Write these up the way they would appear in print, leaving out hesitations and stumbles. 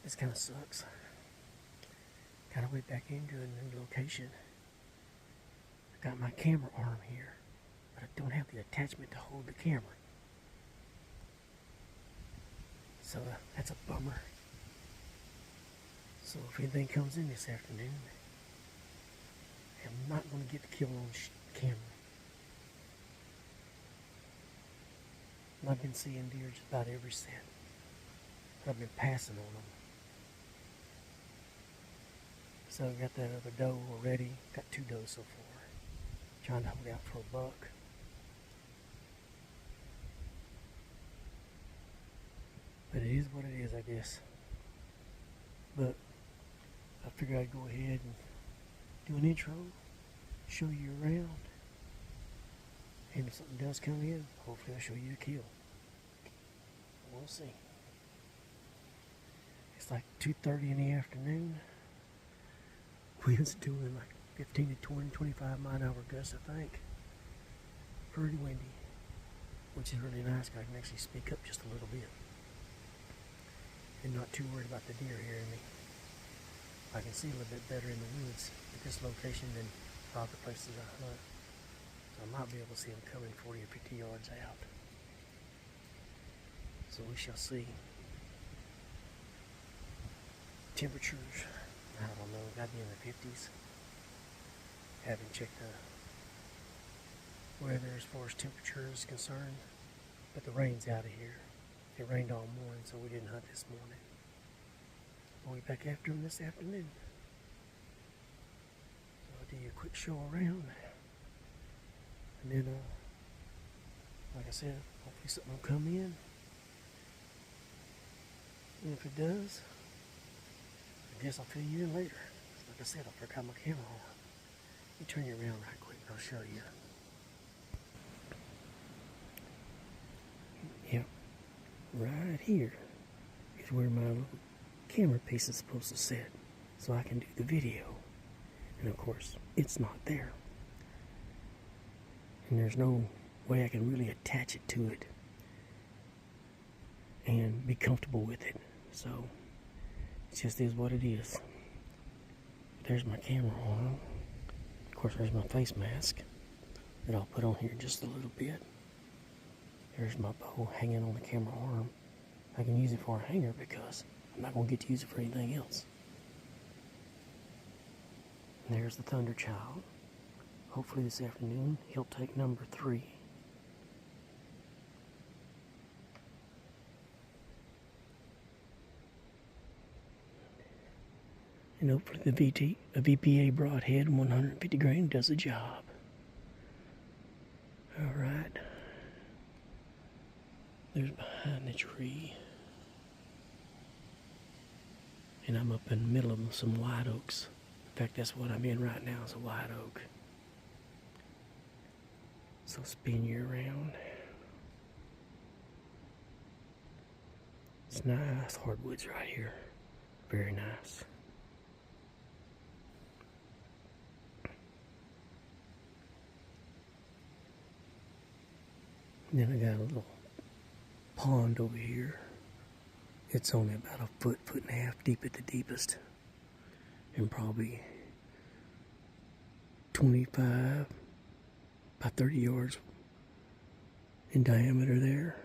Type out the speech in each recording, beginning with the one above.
This kind of sucks. Gotta wait back into a new location. I got my camera arm here, but I don't have the attachment to hold the camera. So that's a bummer. So if anything comes in this afternoon, I'm not going to get the kill on camera. I've been seeing deer just about every set. I've been passing on them. So I got that other doe already. Got 2 does so far. Trying to hold out for a buck. But it is what it is, I guess. But I figured I'd go ahead and do an intro, show you around. And if something does come in, hopefully I'll show you a kill. We'll see. It's like 2:30 in the afternoon. Wind's doing like 15 to 20, 25 mile-an-hour gusts, I think. Pretty windy, which is really nice. I can actually speak up just a little bit. And not too worried about the deer hearing me. I can see a little bit better in the woods at this location than other places I hunt. So I might be able to see them coming 40 or 50 yards out. So we shall see. Temperatures, I don't know, gotta be in the 50s. Haven't checked the weather as far as temperature is concerned, but the rain's out of here. It rained all morning, so we didn't hunt this morning. We'll be back after them this afternoon. So I'll do you a quick show around. And then, like I said, hopefully something will come in. And if it does, I guess I'll fill you in later. Like I said, I forgot my camera on. Let me turn you around right quick and I'll show you. Yep. Right here is where my little camera piece is supposed to sit so I can do the video. And of course, it's not there. And there's no way I can really attach it to it and be comfortable with it. So it just is what it is. There's my camera arm. Of course, there's my face mask that I'll put on here in just a little bit. There's my bow hanging on the camera arm. I can use it for a hanger because I'm not going to get to use it for anything else. And there's the Thunder Child. Hopefully this afternoon he'll take number 3. And hopefully the VPA broadhead 150 grain does the job. Alright. There's behind the tree. And I'm up in the middle of some white oaks. In fact, that's what I'm in right now, is a white oak. So spin you around. It's nice hardwoods right here. Very nice. And then I got a little pond over here. It's only about a foot, foot and a half deep at the deepest. And probably 25 by 30 yards in diameter there,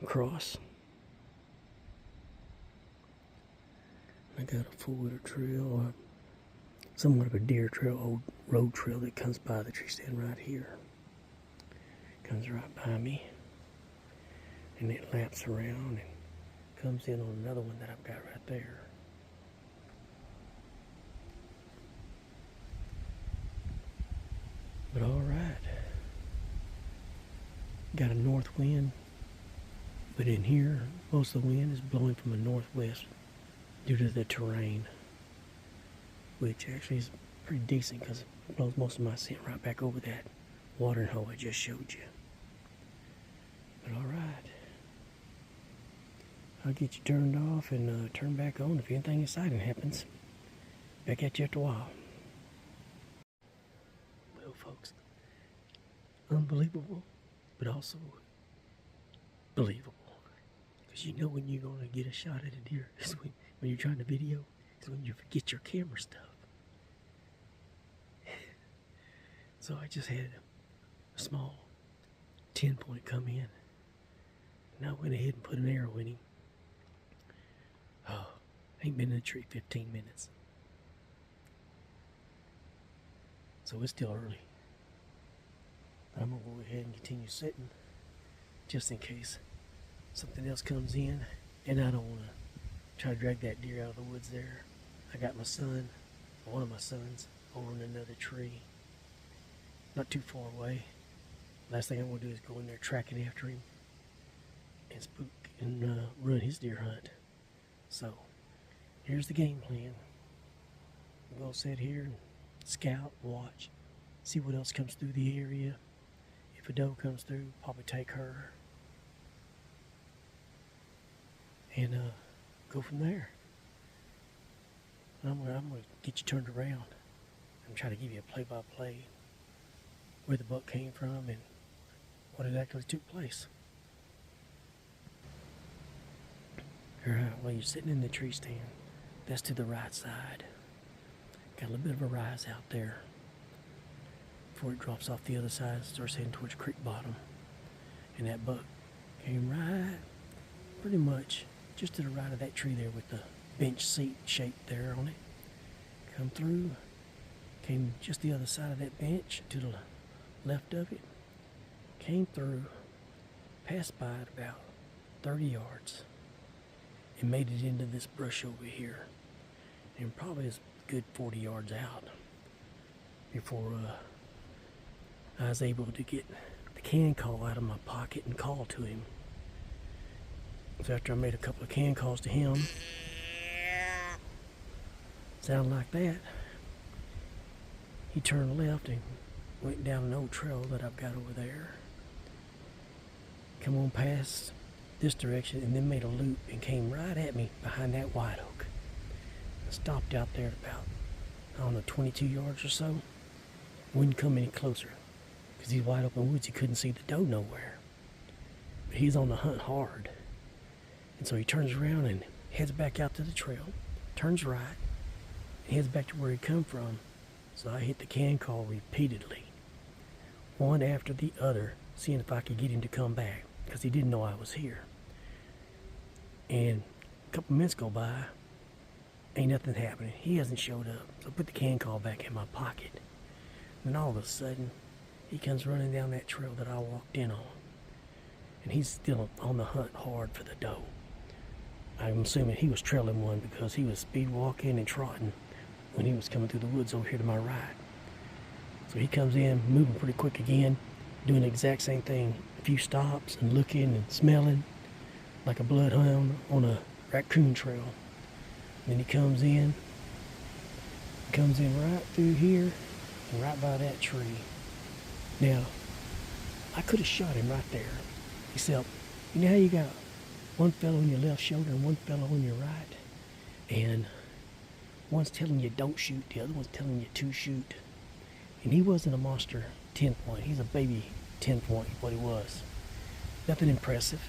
across. I got a full-water trail, or somewhat of a deer trail, old road trail that comes by the tree stand right here. Comes right by me, and it laps around and comes in on another one that I've got right there. But all right. Got a north wind, but in here, most of the wind is blowing from the northwest due to the terrain, which actually is pretty decent because it blows most of my scent right back over that watering hole I just showed you. But all right. I'll get you turned off and turn back on if anything exciting happens. Back at you after a while. Well, folks, unbelievable, but also believable. Because you know when you're going to get a shot at a deer is when you're trying to video, is when you forget your camera stuff. So I just had a small 10-point come in. And I went ahead and put an arrow in him. Oh, ain't been in the tree 15 minutes. So it's still early. I'm going to go ahead and continue sitting just in case something else comes in, and I don't want to try to drag that deer out of the woods there. I got my son, one of my sons, over in another tree, not too far away. Last thing I want to do is go in there tracking after him and spook and ruin his deer hunt. So here's the game plan. I'm going to sit here and scout, watch, see what else comes through the area. If a doe comes through, probably take her and go from there. And I'm gonna get you turned around and try to give you a play-by-play where the buck came from and what exactly took place. Alright, well, you're sitting in the tree stand. That's to the right side. Got a little bit of a rise out there before it drops off the other side and starts heading towards creek bottom. And that buck came right, pretty much just to the right of that tree there with the bench seat shape there on it. Come through, came just the other side of that bench to the left of it. Came through, passed by it about 30 yards and made it into this brush over here. And probably is a good 40 yards out before I was able to get the can call out of my pocket and call to him. So after I made a couple of can calls to him, sounded like that, he turned left and went down an old trail that I've got over there. Come on past this direction and then made a loop and came right at me behind that white oak. I stopped out there at about, I don't know, 22 yards or so. Wouldn't come any closer because these wide open woods, he couldn't see the doe nowhere. But he's on the hunt hard. And so he turns around and heads back out to the trail, turns right, and heads back to where he come from. So I hit the can call repeatedly, one after the other, seeing if I could get him to come back, because he didn't know I was here. And a couple minutes go by, ain't nothing happening. He hasn't showed up. So I put the can call back in my pocket. And all of a sudden, he comes running down that trail that I walked in on. And he's still on the hunt hard for the doe. I'm assuming he was trailing one because he was speed walking and trotting when he was coming through the woods over here to my right. So he comes in, moving pretty quick again, doing the exact same thing. A few stops and looking and smelling like a bloodhound on a raccoon trail. And then he comes in right through here and right by that tree. Now, I could have shot him right there, except, you know how you got one fellow on your left shoulder and one fellow on your right, and one's telling you don't shoot, the other one's telling you to shoot. And he wasn't a monster 10-point. He's a baby 10-point, what he was. Nothing impressive,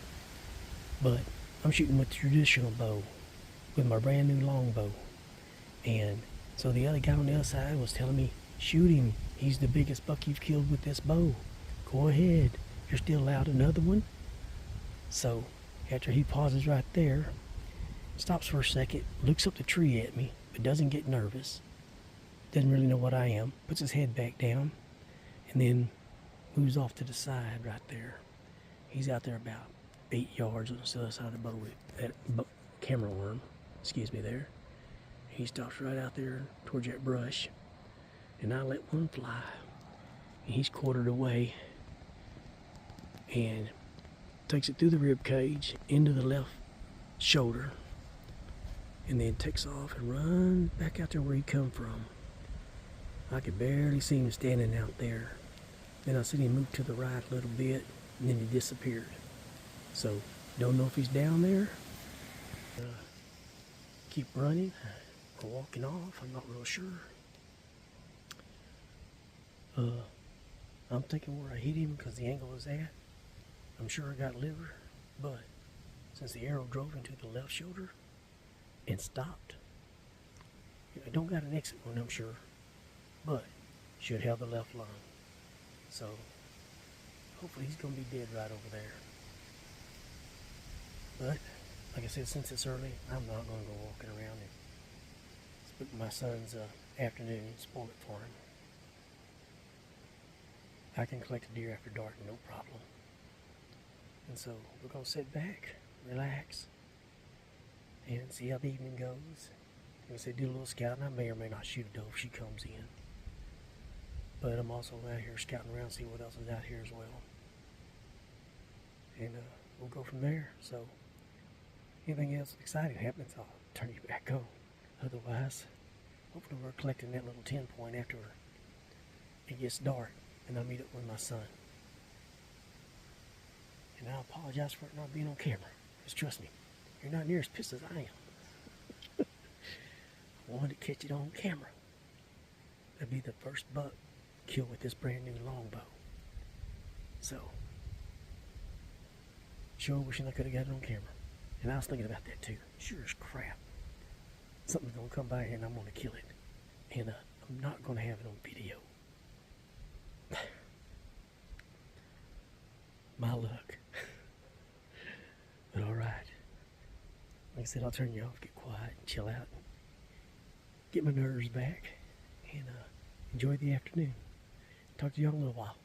but I'm shooting with the traditional bow, with my brand new longbow. And so the other guy on the other side was telling me, shoot him. He's the biggest buck you've killed with this bow. Go ahead. You're still allowed another one. So after he pauses right there, stops for a second, looks up the tree at me, but doesn't get nervous. Doesn't really know what I am. Puts his head back down, and then moves off to the side right there. He's out there about 8 yards on the other side of the bow with that camera worm. Excuse me there. He stops right out there towards that brush, and I let one fly. And he's quartered away and takes it through the rib cage into the left shoulder, and then takes off and runs back out there where he come from. I could barely see him standing out there. Then I seen him move to the right a little bit, and then he disappeared. So, don't know if he's down there. Keep running or walking off, I'm not real sure. I'm thinking where I hit him because the angle was at. I'm sure I got liver, but since the arrow drove into the left shoulder and stopped. It don't got an exit wound, I'm sure, but should have the left lung. So hopefully he's gonna be dead right over there. But like I said, since it's early, I'm not gonna go walking around and spend my son's afternoon and spoil it for him. I can collect a deer after dark, no problem. And so we're gonna sit back, relax, and see how the evening goes. Like I said, do a little scouting. I may or may not shoot a doe if she comes in. But I'm also out here scouting around, see what else is out here as well. And we'll go from there. So anything else exciting happens, I'll turn you back on. Otherwise, hopefully we're collecting that little 10 point after it gets dark and I meet up with my son. And I apologize for it not being on camera. Because trust me, you're not near as pissed as I am. I wanted to catch it on camera. That'd be the first buck killed with this brand new longbow. So, sure wishing I could have got it on camera. And I was thinking about that too. Sure as crap. Something's gonna come by here and I'm gonna kill it. And I'm not gonna have it on video. My luck. But alright. Like I said, I'll turn you off, get quiet, chill out, get my nerves back, and enjoy the afternoon. Talk to y'all in a little while.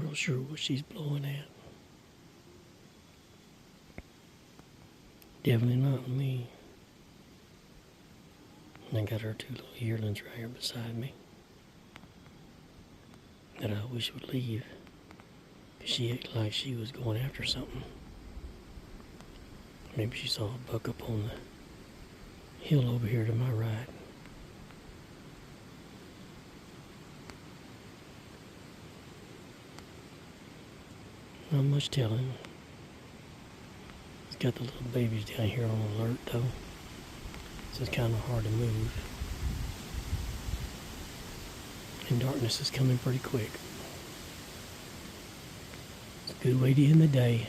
real sure what she's blowing at. Definitely not me. And I got her two little yearlings right here beside me that I wish would leave. She acted like she was going after something. Maybe she saw a buck up on the hill over here to my right. Not much telling. He's got the little babies down here on alert though, so it's kind of hard to move. And darkness is coming pretty quick. It's a good way to end the day.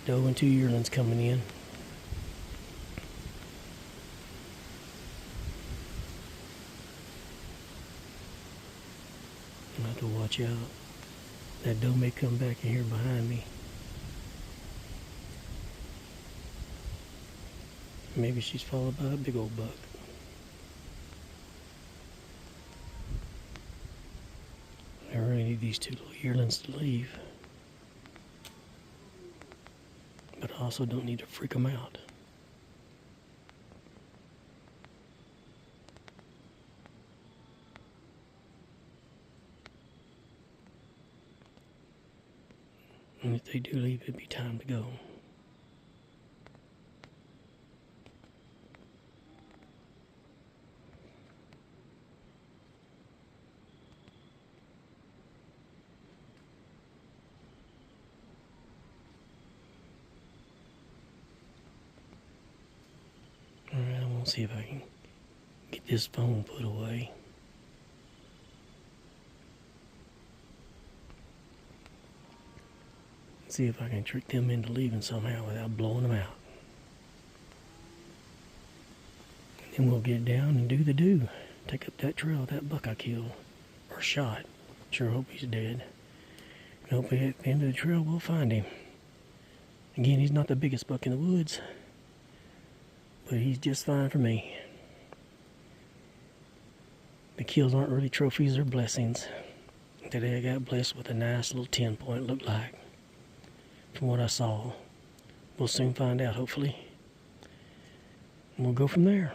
Doe and two yearlings coming in. I have to watch out. That doe may come back in here behind me. Maybe she's followed by a big old buck. I really need these two little yearlings to leave. But I also don't need to freak them out. And if they do leave, it'd be time to go. Alright, I'm gonna see if I can get this phone put away. See if I can trick them into leaving somehow without blowing them out. And then we'll get down and do the do. Take up that trail, that buck I killed. Or shot. Sure hope he's dead. And hopefully at the end of the trail we'll find him. Again, he's not the biggest buck in the woods. But he's just fine for me. The kills aren't really trophies or blessings. Today I got blessed with a nice little 10-point looked like. From what I saw. We'll soon find out, hopefully. And we'll go from there.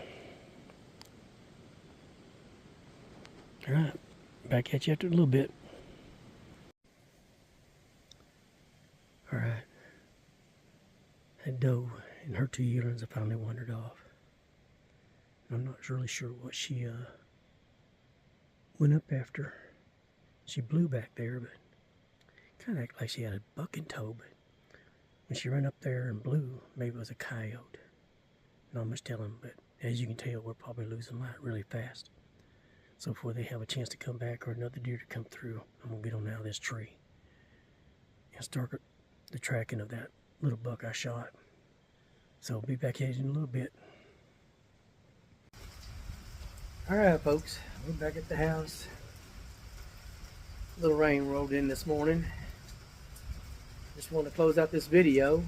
Alright, back at you after a little bit. Alright. That doe and her two yearlings have finally wandered off. I'm not really sure what she went up after. She blew back there, but kind of acted like she had a buck in tow, but when she ran up there and blew, maybe it was a coyote. Not much telling, but as you can tell, we're probably losing light really fast. So before they have a chance to come back or another deer to come through, I'm going to get on out of this tree and start the tracking of that little buck I shot. So I'll be back at you in a little bit. Alright folks, we're back at the house. A little rain rolled in this morning. Just want to close out this video.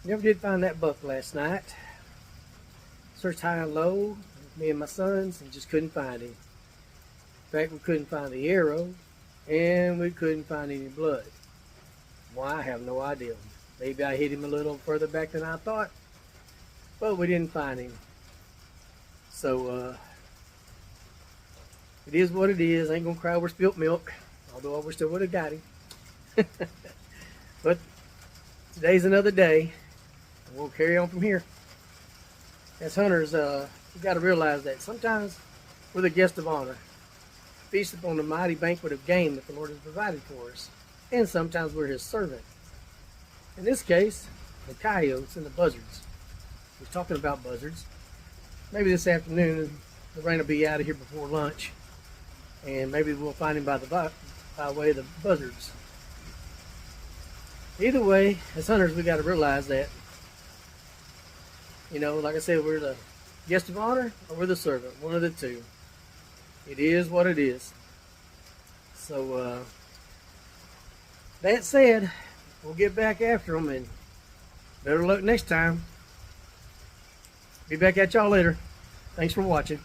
Never did find that buck last night. Searched high and low, me and my sons, and just couldn't find him. In fact, we couldn't find the arrow, and we couldn't find any blood. Why, I have no idea. Maybe I hit him a little further back than I thought, but we didn't find him. So, it is what it is. I ain't gonna cry over spilt milk, although I wish I would have got him. But today's another day, and we'll carry on from here. As hunters, we got to realize that sometimes we're the guest of honor, feast upon the mighty banquet of game that the Lord has provided for us, and sometimes we're His servant. In this case, the coyotes and the buzzards. We're talking about buzzards. Maybe this afternoon the rain will be out of here before lunch, and maybe we'll find him by way of the buzzards. Either way, as hunters, we got to realize that, you know, like I said, we're the guest of honor or we're the servant, one of the two. It is what it is. So, that said, we'll get back after them, and better luck next time. Be back at y'all later. Thanks for watching.